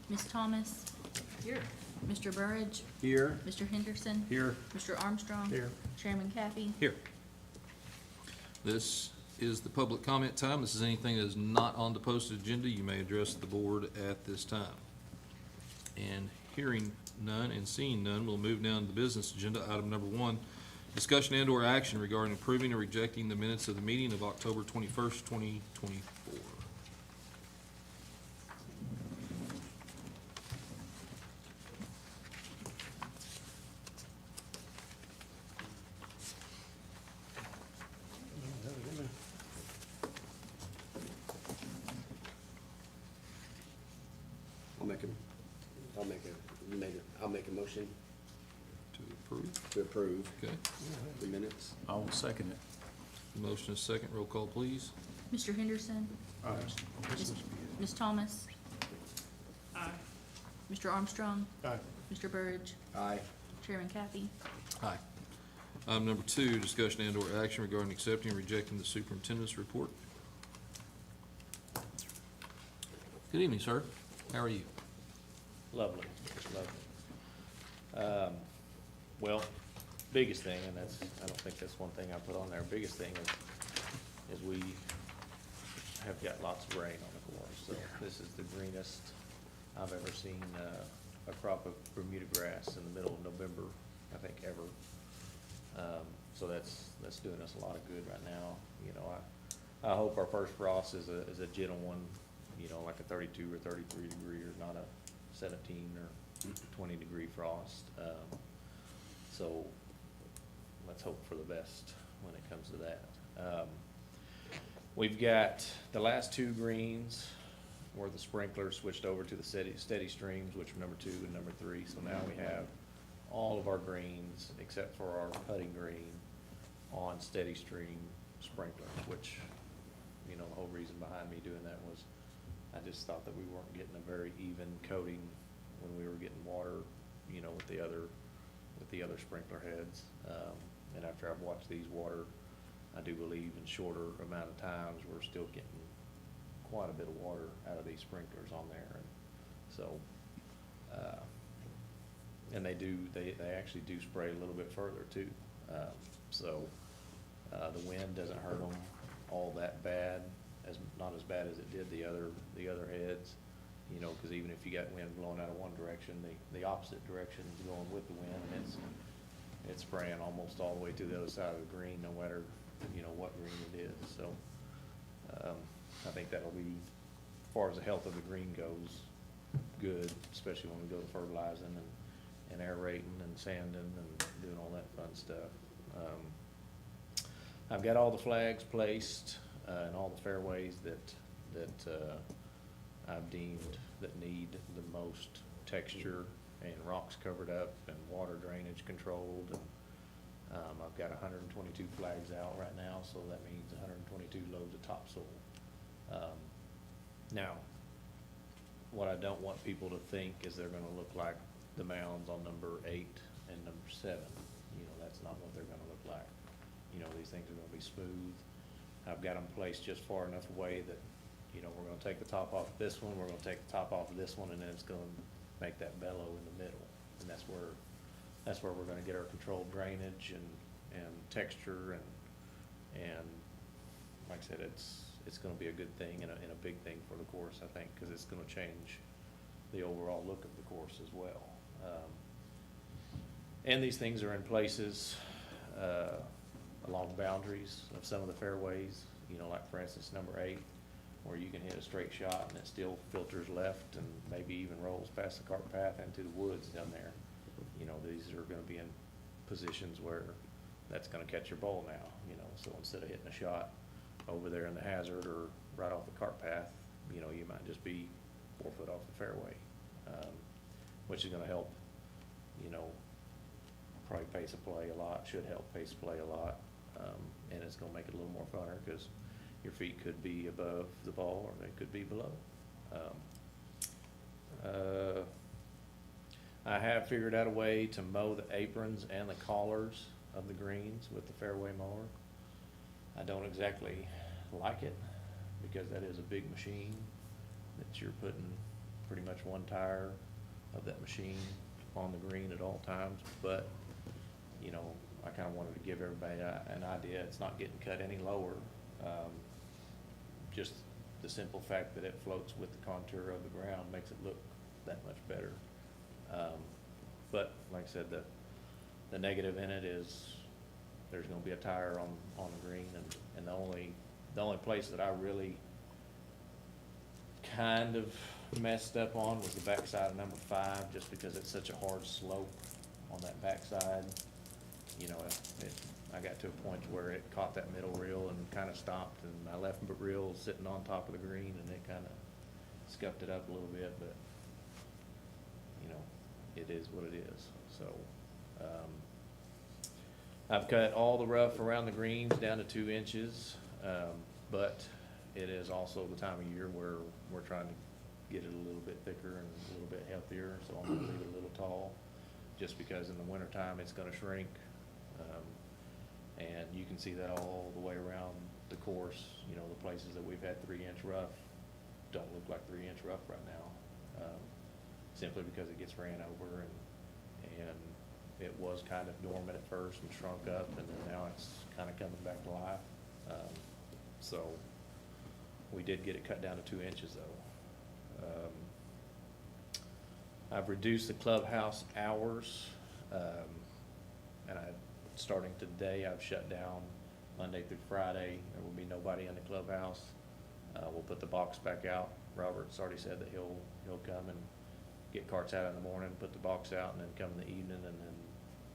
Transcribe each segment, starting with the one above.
Ms. Thomas? Here. Mr. Burridge? Here. Mr. Henderson? Here. Mr. Armstrong? Here. Chairman Kathy? Here. This is the public comment time. This is anything that is not on the posted agenda. You may address the board at this time. And hearing none and seeing none, we'll move down to the business agenda. Item number 1, discussion and/or action regarding approving or rejecting the minutes of the meeting of October 21st, 2024. I'll make a motion To approve. to approve Okay. the minutes. I will second it. The motion is second. Roll call, please. Mr. Henderson? Ms. Thomas? Mr. Armstrong? Aye. Mr. Burridge? Aye. Chairman Kathy? Aye. Item number 2, discussion and/or action regarding accepting and rejecting the superintendent's report. Good evening, sir. How are you? Lovely, lovely. Well, biggest thing, and that's, I don't think that's one thing I put on there, biggest thing is we have got lots of rain on the course. So this is the greenest I've ever seen a crop of Bermuda grass in the middle of November, I think, ever. So that's doing us a lot of good right now. You know, I hope our first frost is a gentle one, you know, like a 32 or 33 degree, or not a 17 or 20 degree frost. So let's hope for the best when it comes to that. We've got the last 2 greens where the sprinkler switched over to the steady streams, which are number 2 and number 3. So now we have all of our greens except for our putting green on steady stream sprinklers, which, you know, the whole reason behind me doing that was I just thought that we weren't getting a very even coating when we were getting water, you know, with the other sprinkler heads. And after I've watched these water, I do believe in shorter amount of times we're still getting quite a bit of water out of these sprinklers on there. And so, and they actually do spray a little bit further too. So the wind doesn't hurt them all that bad, not as bad as it did the other heads, you know, because even if you got wind blowing out of one direction, the opposite direction is going with the wind, and it's spraying almost all the way to the other side of the green, no matter, you know, what green it is. So I think that'll be, as far as the health of the green goes, good, especially when we go to fertilizing and aerating and sanding and doing all that fun stuff. I've got all the flags placed and all the fairways that I've deemed that need the most texture and rocks covered up and water drainage controlled. And I've got 122 flags out right now, so that means 122 loads of topsoil. Now, what I don't want people to think is they're going to look like the mounds on number 8 and number 7. You know, that's not what they're going to look like. You know, these things are going to be smooth. I've got them placed just far enough away that, you know, we're going to take the top off of this one, we're going to take the top off of this one, and then it's going to make that bellow in the middle. And that's where we're going to get our controlled drainage and texture and like I said, it's going to be a good thing and a big thing for the course, I think, because it's going to change the overall look of the course as well. And these things are in places along boundaries of some of the fairways, you know, like for instance number 8, where you can hit a straight shot and it still filters left and maybe even rolls past the cart path into the woods down there. You know, these are going to be in positions where that's going to catch your ball now, you know, so instead of hitting a shot over there in the hazard or right off the cart path, you know, you might just be 4 foot off the fairway, which is going to help, you know, probably pace of play a lot, should help pace play a lot, and it's going to make it a little more funner because your feet could be above the ball or they could be below. I have figured out a way to mow the aprons and the collars of the greens with the fairway mower. I don't exactly like it because that is a big machine that you're putting pretty much one tire of that machine on the green at all times, but, you know, I kinda wanted to give everybody an idea, it's not getting cut any lower. Just the simple fact that it floats with the contour of the ground makes it look that much better. But like I said, the negative in it is there's gonna be a tire on the green, and the only place that I really kind of messed up on was the backside of number 5, just because it's such a hard slope on that backside. You know, I got to a point where it caught that middle reel and kind of stopped, and my left reel was sitting on top of the green, and it kind of scuffed it up a little bit, but, you know, it is what it is. So, I've cut all the rough around the greens down to 2 inches, but it is also the time of year where we're trying to get it a little bit thicker and a little bit healthier, so I'm gonna leave it a little tall, just because in the wintertime it's gonna shrink. And you can see that all the way around the course. You know, the places that we've had 3-inch rough don't look like 3-inch rough right now, simply because it gets ran over, and it was kind of dormant at first and shrunk up, and then now it's kind of coming back to life. So we did get it cut down to 2 inches though. I've reduced the clubhouse hours, and starting today, I've shut down Monday through Friday. There will be nobody in the clubhouse. We'll put the box back out. Robert's already said that he'll come and get carts out in the morning, put the box out, and then come in the evening, and then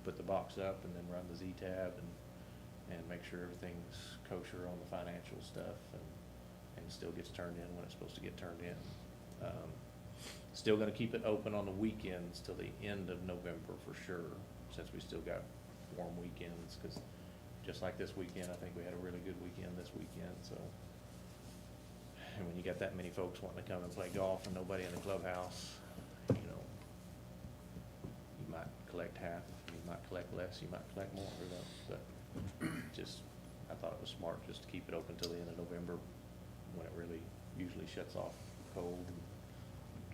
put the box up, and then run the Z-tab, and make sure everything's kosher on the financial stuff, and still gets turned in when it's supposed to get turned in. Still gonna keep it open on the weekends till the end of November for sure, since we still got warm weekends, because just like this weekend, I think we had a really good weekend this weekend, so. And when you got that many folks wanting to come and play golf and nobody in the clubhouse, you know, you might collect half, you might collect less, you might collect more, who knows, but just, I thought it was smart just to keep it open till the end of November, when it really usually shuts off cold,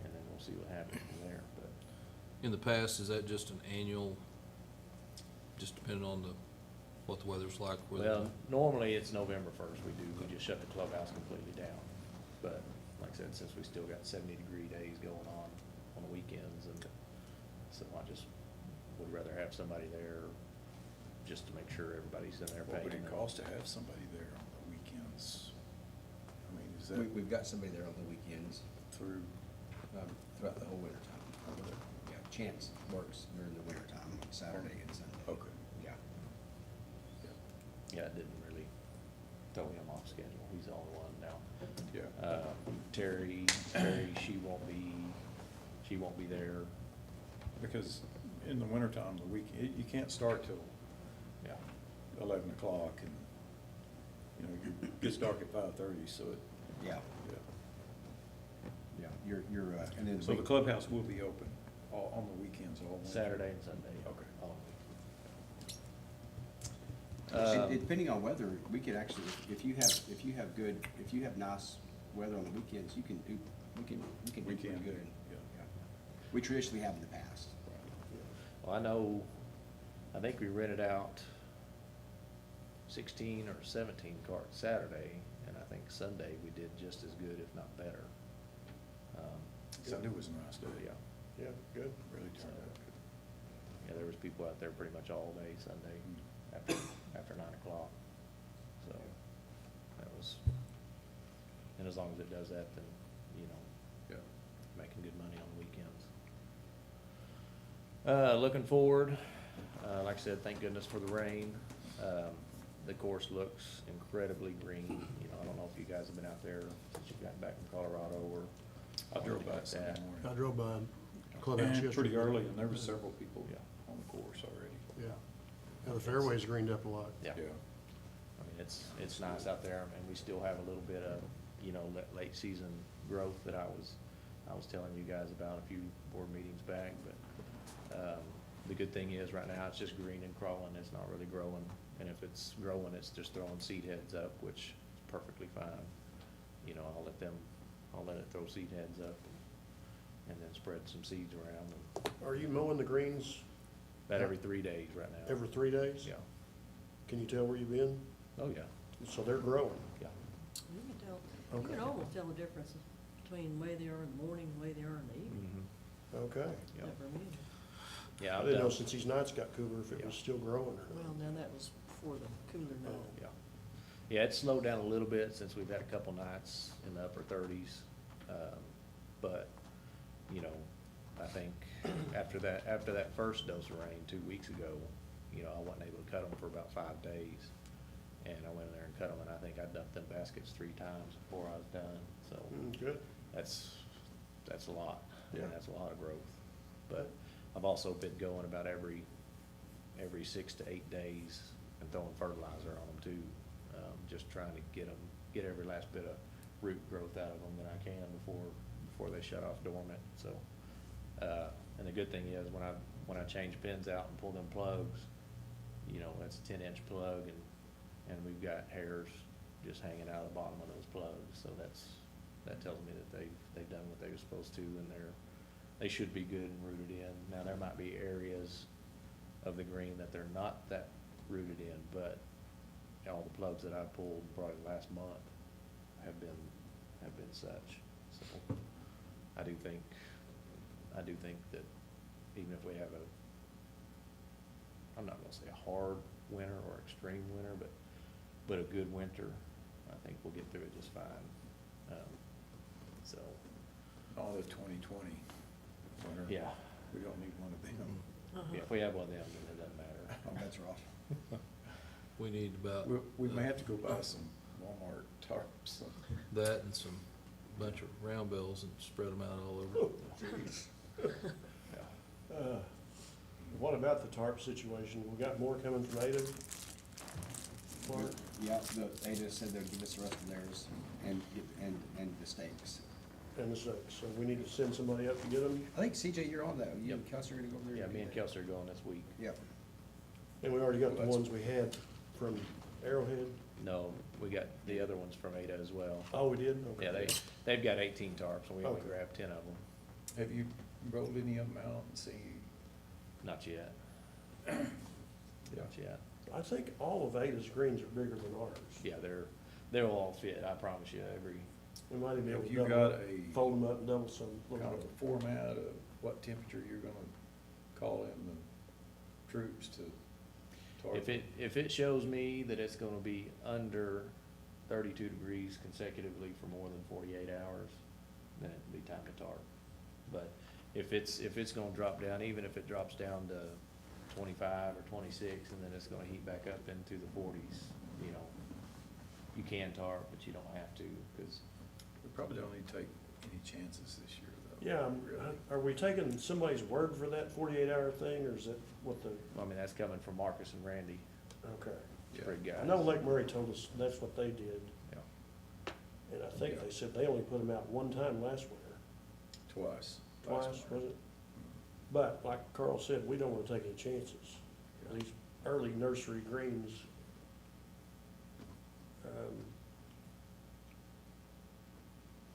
and then we'll see what happens from there, but. In the past, is that just an annual, just depending on what the weather's like? Well, normally it's November 1st, we just shut the clubhouse completely down. But like I said, since we still got 70-degree days going on the weekends, and so I just would rather have somebody there just to make sure everybody's in there paying. What would it cost to have somebody there on the weekends? I mean, is that We've got somebody there on the weekends, through? throughout the whole winter time. Okay. Yeah, Chance works during the winter time, Saturday and Sunday. Okay. Yeah. Yeah, it didn't really throw him off schedule. He's the only one now. Yeah. Terry, she won't be there. Because in the wintertime, you can't start till Yeah. 11 o'clock, and, you know, it gets dark at 5:30, so it, Yeah, yeah. yeah, you're, and then. So the clubhouse will be open on the weekends all winter? Saturday and Sunday. Okay. all Depending on weather, we could actually, if you have nice weather on the weekends, we can do We pretty can, good. yeah. Yeah. We traditionally have in the past. Well, I know, I think we rented out 16 or 17 carts Saturday, and I think Sunday we did just as good, if not better. Sunday was a nice day. Yeah, Yeah, good. Really turned out good. yeah, there was people out there pretty much all day Sunday after 9 o'clock. So that was, and as long as it does that, then, you know, Yeah. making good money on the weekends. Looking forward, like I said, thank goodness for the rain. The course looks incredibly green. You know, I don't know if you guys have been out there since you've gotten back from Colorado or. I drove by like Sunday that. morning. I drove by clubhouse And yesterday. pretty early, and there were several people Yeah. on the course already. Yeah. Yeah, the fairway's greened up a lot. Yeah. Yeah. I mean, it's nice out there, and we still have a little bit of, you know, late season growth that I was telling you guys about a few board meetings back, but, the good thing is, right now, it's just green and crawling, it's not really growing, and if it's growing, it's just throwing seed heads up, which is perfectly fine. You know, I'll let it throw seed heads up, and then spread some seeds around, and Are you mowing the greens about every 3 days right now. every 3 days? Yeah. Can you tell where you've been? Oh, yeah, So they're growing. yeah. You can tell, you Okay. can almost tell the difference between the way they are in the morning and the way they are in the evening. Mhm. Okay. Yeah. Except for me. Yeah, I I've didn't know done, since these nights got cooler if it was Yeah. still growing or Well, not. now that was before the cooler night. yeah. Yeah, it's slowed down a little bit since we've had a couple nights in the upper thirties. But, you know, I think after that first dose of rain 2 weeks ago, you know, I wasn't able to cut them for about 5 days. And I went in there and cut them, and I think I dumped them baskets 3 times before I was done, so. Good. That's a lot, Yeah. and that's a lot of growth. But I've also been going about every 6 to 8 days and throwing fertilizer on them too. Just trying to get every last bit of root growth out of them that I can before they shut off dormant, so. And the good thing is, when I change pins out and pull them plugs, you know, that's a 10-inch plug, and we've got hairs just hanging out of the bottom of those plugs, so that tells me that they've done what they were supposed to, and they should be good and rooted in. Now, there might be areas of the green that they're not that rooted in, but all the plugs that I pulled probably last month have been such. So I do think that even if we have I'm not gonna say a hard winter or extreme winter, but a good winter, I think we'll get through it just fine. So, All the 2020 winter. yeah, We don't need one of them. yeah, if we have one of them, then it doesn't matter. Oh, that's rough. We need about We may have to go buy some Walmart tarps. that and some bunch of round bells and spread them out all over. Yeah. What about the tarp situation? We got more coming from Ada? Mark? Yeah, they just said they'd give us the rest of theirs and the stakes. And the stakes, so we need to send somebody up to get them? I think CJ, you're on that. You and Yep. Kelsey are gonna go over there? Yeah, and me do and that. Kelsey are going this week. Yep. And we already got the Well, that's- ones we had from Arrowhead? No, we got the other ones from Ada as well. Oh, we did? Okay. Yeah, they've got 18 tarps, and we only Okay. grabbed 10 of them. Have you rolled any of them out and seen? Not yet. Yeah. Not yet. I think all of Ada's greens are bigger than ours. Yeah, they'll all fit, I promise you, We might even be able Have to you double, got a fold them up and double some. kind of a format of what temperature you're gonna call in the troops to target? if it shows me that it's gonna be under 32 degrees consecutively for more than 48 hours, then it'd be time to tarp. But if it's gonna drop down, even if it drops down to 25 or 26, and then it's gonna heat back up into the 40s, you know, you can tarp, but you don't have to, because We probably don't need to take any chances this year, though. Yeah, Really. are we taking somebody's word for that 48-hour thing, or is that what the, I mean, that's coming from Marcus and Randy, okay. Yeah. great guys. I know Lake Murray told us that's what they did, Yeah. and I think they said they only put them out one time last winter. Twice. Twice, Last was winter. it? But like Carl said, we don't wanna take any chances. These early nursery greens,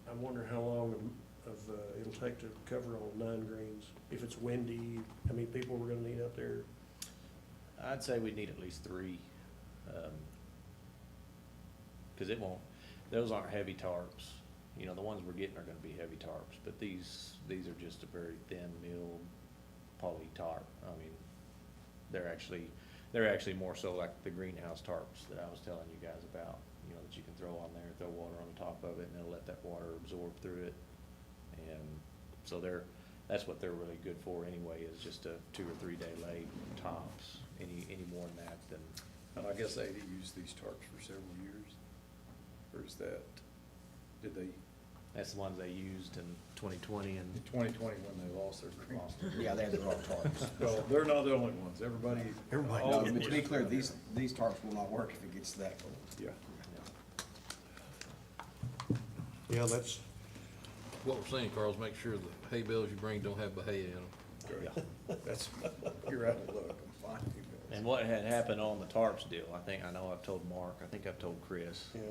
I wonder how long it'll take to cover all 9 greens. If it's windy, how many people we're gonna need out there? I'd say we'd need at least 3, because those aren't heavy tarps. You know, the ones we're getting are gonna be heavy tarps, but these are just a very thin milled poly tarp. I mean, they're actually more so like the greenhouse tarps that I was telling you guys about, you know, that you can throw on there, throw water on the top of it, and it'll let that water absorb through it. And so that's what they're really good for anyway, is just a 2 or 3 day lay tops. Any more than that, then, And I guess Ada used these tarps for several years? Or is that, did they, that's the ones they used in 2020 and in 2020 when they lost their green? Yeah, they have the wrong tarps. Well, they're not the only ones. Everybody. all No, of but to be them. clear, these tarps will not work if it gets that cold. Yeah. Yeah, that's, What we're saying, Carl, is make sure the hay bales you bring don't have bahia in them. Great. That's, you're out of luck. I'm fine. And what had happened on the tarps deal, I know I've told Mark, I think I've told Chris. Yeah.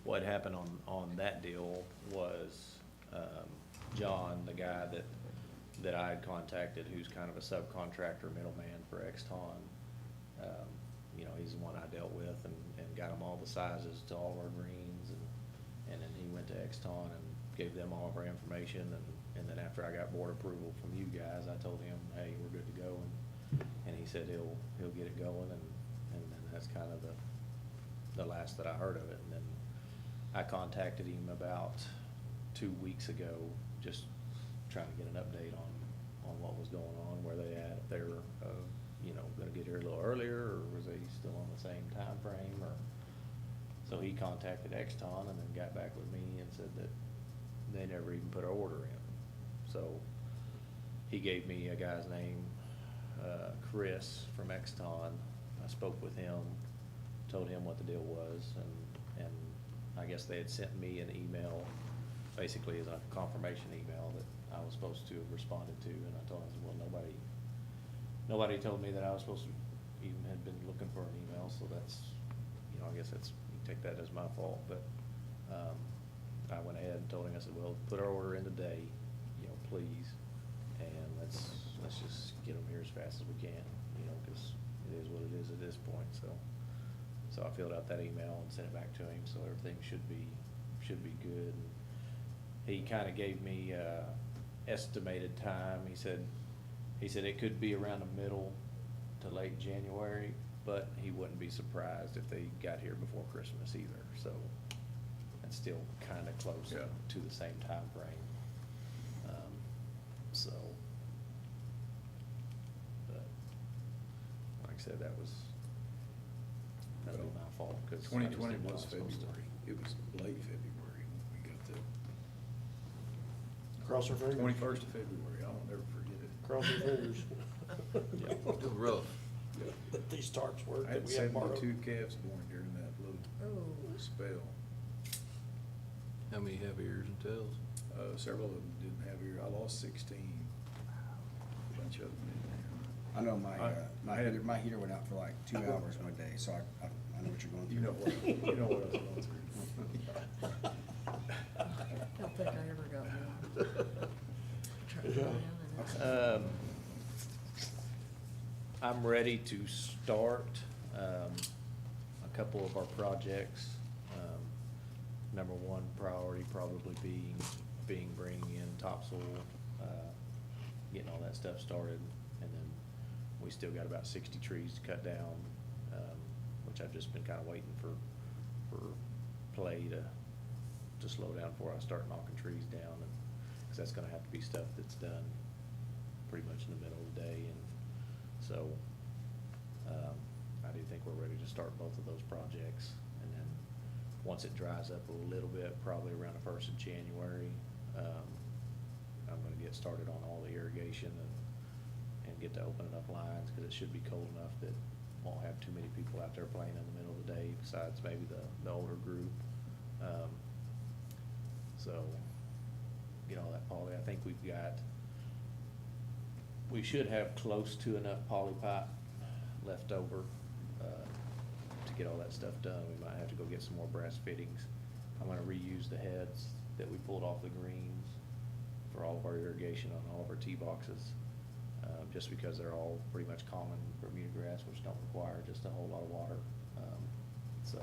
What happened on that deal was, John, the guy that I had contacted, who's kind of a subcontractor middleman for Exton. You know, he's the one I dealt with and got him all the sizes to all of our greens, and then he went to Exton and gave them all of our information, and then after I got board approval from you guys, I told him, hey, we're good to go, and he said he'll get it going, and then that's kind of the last that I heard of it. And then I contacted him about 2 weeks ago, just trying to get an update on what was going on, where they at, if they were, you know, gonna get here a little earlier, or was they still on the same time frame, or. So he contacted Exton and then got back with me and said that they never even put an order in. So he gave me a guy's name, Chris from Exton. I spoke with him, told him what the deal was, and I guess they had sent me an email, basically as a confirmation email that I was supposed to have responded to, and I told him, well, nobody told me that I was supposed to even had been looking for an email, so that's, you know, I guess that's, you take that as my fault, but, I went ahead and told him, I said, well, put our order in today, you know, please, and let's just get them here as fast as we can, you know, cause it is what it is at this point, so I filled out that email and sent it back to him, so everything should be good. And he kinda gave me, estimated time. He said it could be around the middle to late January, but he wouldn't be surprised if they got here before Christmas either, so that's still kinda close Yeah. to the same time frame. So, but, like I said, that'd be my fault, cause. I just 2020 did what I was supposed to. February. It was late February when we got the Cross our fingers. 21st of February. I'll never forget it. Cross your fingers. Yeah. It was rough. That these tarps work, I that had we have borrowed. 72 calves born during that little Oh, spell. How many have ears and tails? Several of them didn't have ear. I lost 16. A bunch of them didn't I know I- my heater went out for like 2 hours one day, so I know what you're going have. through. You know what I was going through. I don't think I ever got one. Tried to go down and I'm ready to start, a couple of our projects. Number one priority probably being bringing in topsoil, getting all that stuff started. And then we still got about 60 trees to cut down, which I've just been kinda waiting for play to slow down before I start knocking trees down. And, cause that's gonna have to be stuff that's done pretty much in the middle of the day. And so, I do think we're ready to start both of those projects. And then, once it dries up a little bit, probably around the 1st of January, I'm gonna get started on all the irrigation and get to open enough lines, cause it should be cold enough that won't have too many people out there playing in the middle of the day, besides maybe the older group. So, get all that poly. I think we should have close to enough poly pipe left over, to get all that stuff done. We might have to go get some more brass fittings. I'm gonna reuse the heads that we pulled off the greens for all of our irrigation on all of our tee boxes, just because they're all pretty much common Bermuda grass, which don't require just a whole lot of water. So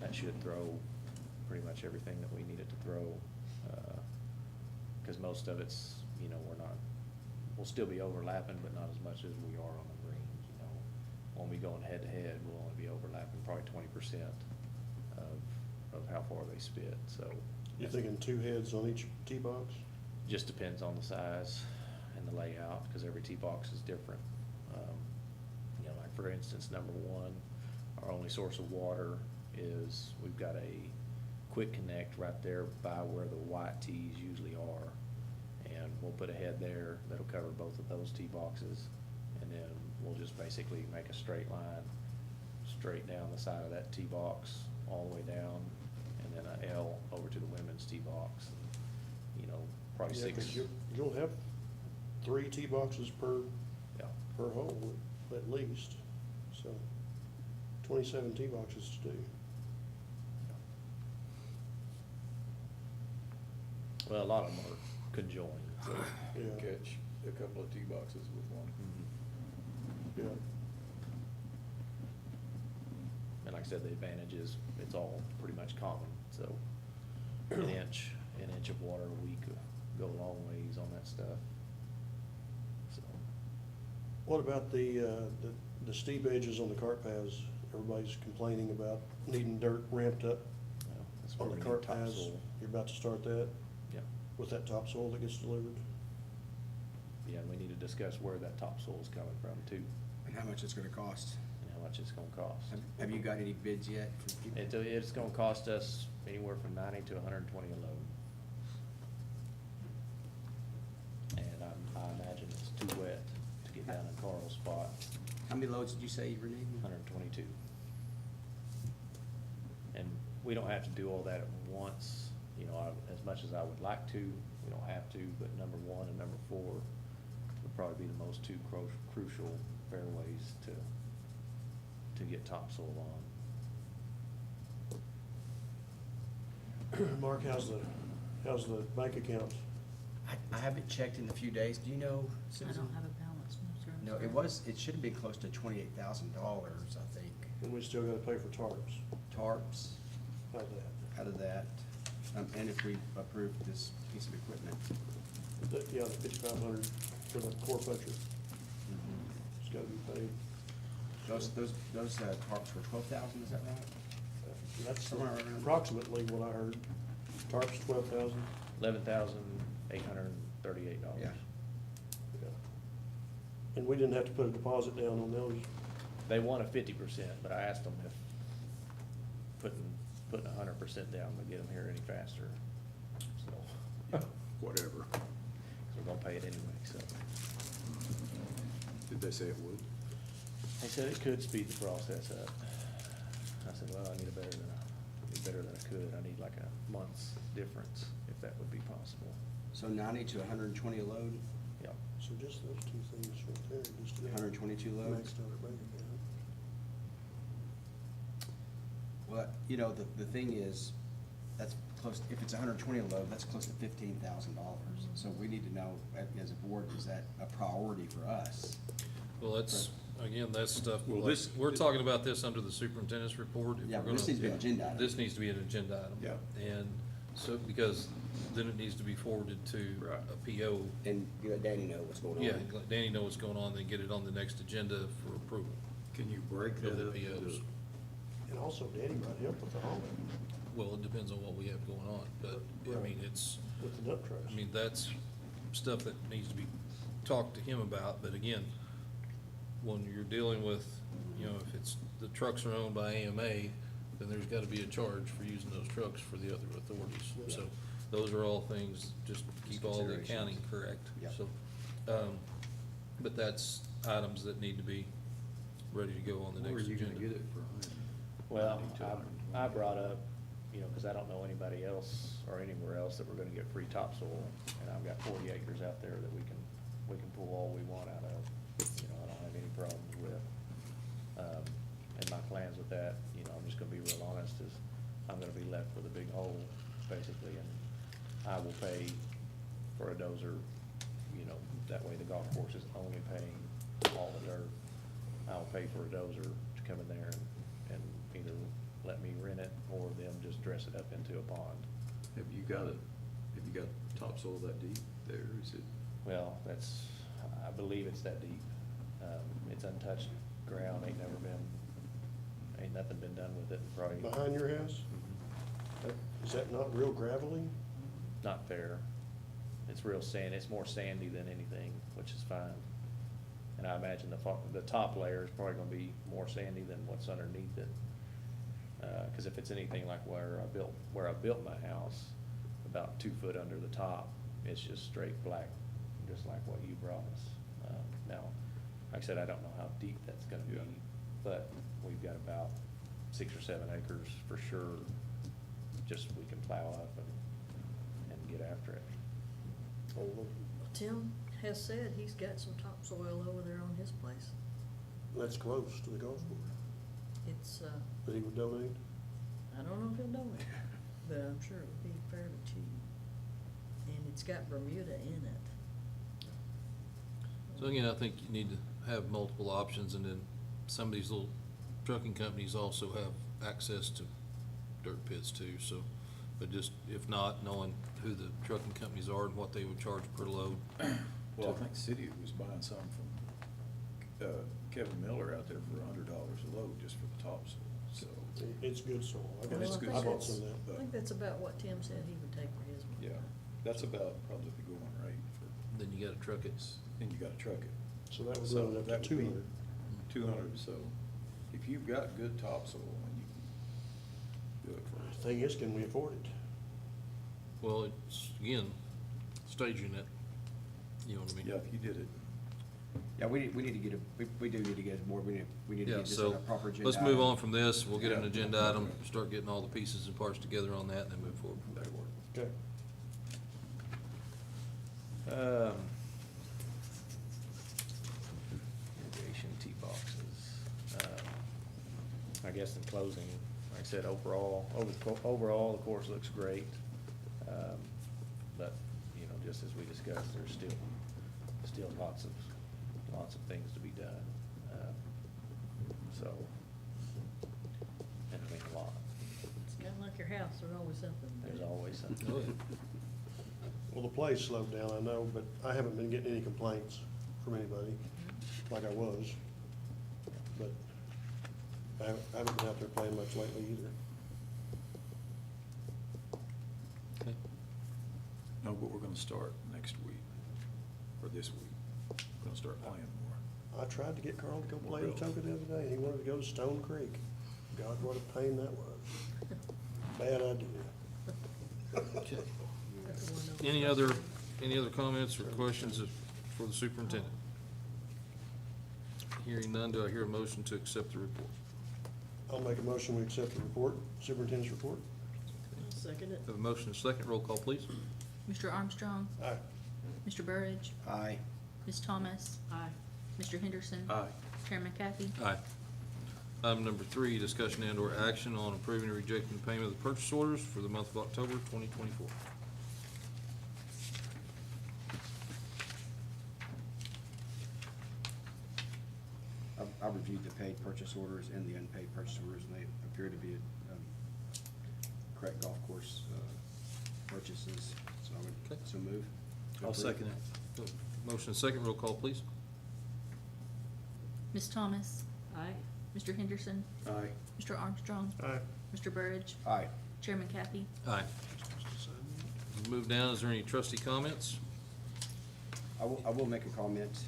that should throw pretty much everything that we needed to throw, cause most of it's, you know, we'll still be overlapping, but not as much as we are on the greens, you know. When we going head to head, we'll only be overlapping probably 20% of how far they spit, so. You thinking 2 heads on each tee box? Just depends on the size and the layout, cause every tee box is different. You know, like for instance, number one, our only source of water is, we've got a quick connect right there by where the white tees usually are. And we'll put a head there that'll cover both of those tee boxes, and then we'll just basically make a straight line straight down the side of that tee box, all the way down, and then a L over to the women's tee box. You know, probably Yeah, 'cause 6. you'll have 3 tee boxes per Yeah, hole at least, so 27 tee boxes to do. well, a lot of them conjoined. Yeah, Catch a couple of tee boxes with one. yeah. And like I said, the advantage is it's all pretty much common, so an inch of water a week will go a long ways on that stuff. So, What about the steep edges on the cart paths? Everybody's complaining about needing dirt ramped up well, that's on where the we cart need paths. topsoil. You're about to start that Yeah, with that topsoil that gets delivered? yeah, and we need to discuss where that topsoil is coming from too, And how much it's gonna cost. and how much it's gonna cost. Have you got any bids yet from people? It's gonna cost us anywhere from 90 to 120 a load. And I imagine it's too wet to get down in Carl's spot, How many loads did you say you were needing? 122. And we don't have to do all that at once, you know, as much as I would like to, we don't have to, but number 1 and number 4 would probably be the most two crucial fairways to get topsoil on. Mark, how's the bank account? I haven't checked in a few days. Do you know, I Susan? don't have a balance, no, sir. I'm No, sorry. it should have been close to $28,000, I think. And we still gotta pay for tarps. Tarps, How's that? out of that, and if we approve this piece of equipment. Yeah, the 5,500 for the core puncher. It's gotta be paid. Those tarps were 12,000, is that right? That's Somewhere around- approximately what I heard. Tarps 12,000. $11,838. Yeah. And we didn't have to put a deposit down on those. They want a 50%, but I asked them if putting 100% down would get them here any faster, so. Whatever. 'Cause we're gonna pay it anyway, so. Did they say it would? They said it could speed the process up. I said, well, I need better than I could. I need like a month's difference, if that would be possible. So 90 to 120 a load, Yeah. So just those two things right there, just. 122 loads? Maxed out our bank account. Well, you know, the thing is, that's close, if it's 120 a load, that's close to $15,000. So we need to know, as a board, is that a priority for us? Well, that's, again, that's stuff, Well, like, this- we're talking about this under the superintendent's report. If Yeah, we're but this gonna- needs to be an agenda item. This needs to be an agenda item. Yeah. And so, because then it needs to be forwarded to Right. a PO. And you let Danny know what's going on. Yeah, let Danny know what's going on, then get it on the next agenda for approval. Can you break Of that the up POs. into? And also Danny might help with the hauling, Well, it depends on what we have going on, but, I Right. mean, it's, with the dump trucks. I mean, that's stuff that needs to be talked to him about, but again, when you're dealing with, you know, if it's, the trucks are owned by AMA, then there's gotta be a charge for using those trucks for the other authorities. Yeah. So, those are all things, just keep all the accounting correct, Yeah. so. But that's items that need to be ready to go on the Where are next you agenda. gonna get it from? Well, 90 to 120. I brought up, you know, cause I don't know anybody else or anywhere else that we're gonna get free topsoil. And I've got 40 acres out there that we can pull all we want out of, you know, I don't have any problems with. And my plans with that, you know, I'm just gonna be real honest, is I'm gonna be left with a big hole, basically, and I will pay for a dozer, you know, that way the golf course is only paying all the dirt. I'll pay for a dozer to come in there and either let me rent it or them just dress it up into a pond. Have you got topsoil that deep there? Is it? Well, I believe it's that deep. It's untouched ground, ain't nothing been done with it, probably. Behind your house? Is that not real gravelly? Not fair. It's real sand, it's more sandy than anything, which is fine. And I imagine the top layer is probably gonna be more sandy than what's underneath it. Cause if it's anything like where I built my house, about 2 foot under the top, it's just straight black, just like what you brought us. Now, like I said, I don't know how deep that's gonna be, Yeah. but we've got about 6 or 7 acres for sure, just we can plow up and get after it. Oh, Tim has said he's got some topsoil over there on his place. that's close to the golf course, It's, that he would donate. I don't know if he'll donate, but I'm sure it would be fairly cheap. And it's got Bermuda in it. So again, I think you need to have multiple options, and then some of these little trucking companies also have access to dirt pits too, so. But just, if not, knowing who the trucking companies are and what they would charge per load. Well, I think the city was buying some from, Kevin Miller out there for $100 a load just for the topsoil, so. It's good soil. I got- Well, it's I good think I bought that's- some of I that. think that's about what Tim said he would take for his one. Yeah, that's about probably the going rate for, Then you gotta truck it. and you gotta truck it. So that would So run it up that to would be 200. 200, so if you've got good topsoil, then you can do it for us. Thing is, can we afford it? Well, it's, again, staging it, you know what I mean? Yeah, if you did it. Yeah, we need to get we do need to get more, we need to Yeah, get this on so a proper agenda. let's move item. on from this. We'll get an Yeah. agenda item, start getting all the pieces and parts together on that, and then move forward. That'll work. Okay. Irrigation tee boxes. I guess in closing, like I said, overall, overall, the course looks great. But, you know, just as we discussed, there's still lots of things to be done. So, and I mean, a lot. It's kinda like your house, there's always something. There's always something. Oh, yeah. Well, the play's slowed down, I know, but I haven't been getting any complaints from anybody, like I was. But I haven't been out there playing much lately either. Okay. No, but we're gonna start next week, or this week. We're gonna start playing more. I tried to get Carl to go play Really? Atoka the other day, and he wanted to go to Stone Creek. God, what a pain that was. Bad idea. Okay. That's the one over Any there. other comments or questions for the superintendent? Hearing none, do I hear a motion to accept the report? I'll make a motion, we accept the report, superintendent's report. I'll second it. Have a motion and a second. Roll call, please. Mr. Armstrong, Aye. Mr. Burridge, Aye. Ms. Thomas, Aye. Mr. Henderson. Aye. Chairman Kathy. Aye. Item number 3, discussion and/or action on approving or rejecting the payment of the purchase orders for the month of October 2024. I reviewed the paid purchase orders and the unpaid purchase orders, and they appear to be correct golf course purchases, so I would, Okay. so move. to I'll approve. second it. Motion and second. Roll call, please. Ms. Thomas, Aye. Mr. Henderson, Aye. Mr. Armstrong, Aye. Mr. Burridge, Aye. Chairman Kathy. Aye. Move down. Is there any trustee comments? I will make a comment,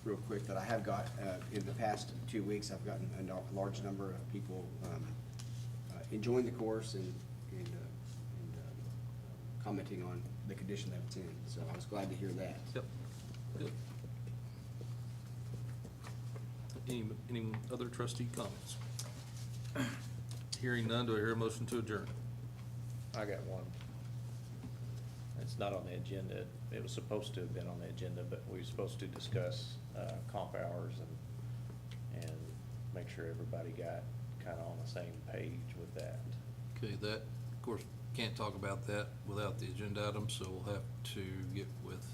real quick, that I have got, in the past 2 weeks, I've gotten a large number of people, enjoying the course and commenting on the condition that it's in, so I was glad to hear that. Yep. Good. Any other trustee comments? Hearing none, do I hear a motion to adjourn? I got one. It's not on the agenda. It was supposed to have been on the agenda, but we were supposed to discuss comp hours and make sure everybody got kind of on the same page with that. Okay, that, of course, can't talk about that without the agenda item, so we'll have to get with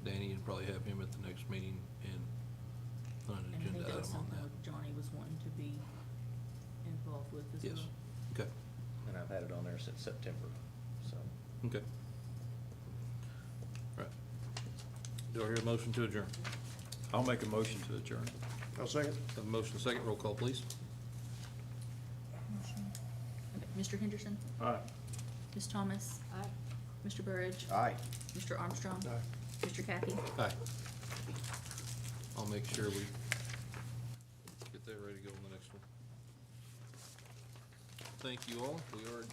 Danny and probably have him at the next meeting and put an And I think agenda that was item on something that. that Johnny was wanting to be involved with as well. Yes, okay, And I've had it on there since September, so. okay. Right. Do I hear a motion to adjourn? I'll make a motion to adjourn. I'll second. Have a motion, second, roll call, please. Okay, Mr. Henderson, Aye. Ms. Thomas, Aye. Mr. Burridge, Aye. Mr. Armstrong, Aye. Mr. Kathy. Aye. I'll make sure we get that ready to go on the next one. Thank you all. We are adjourned.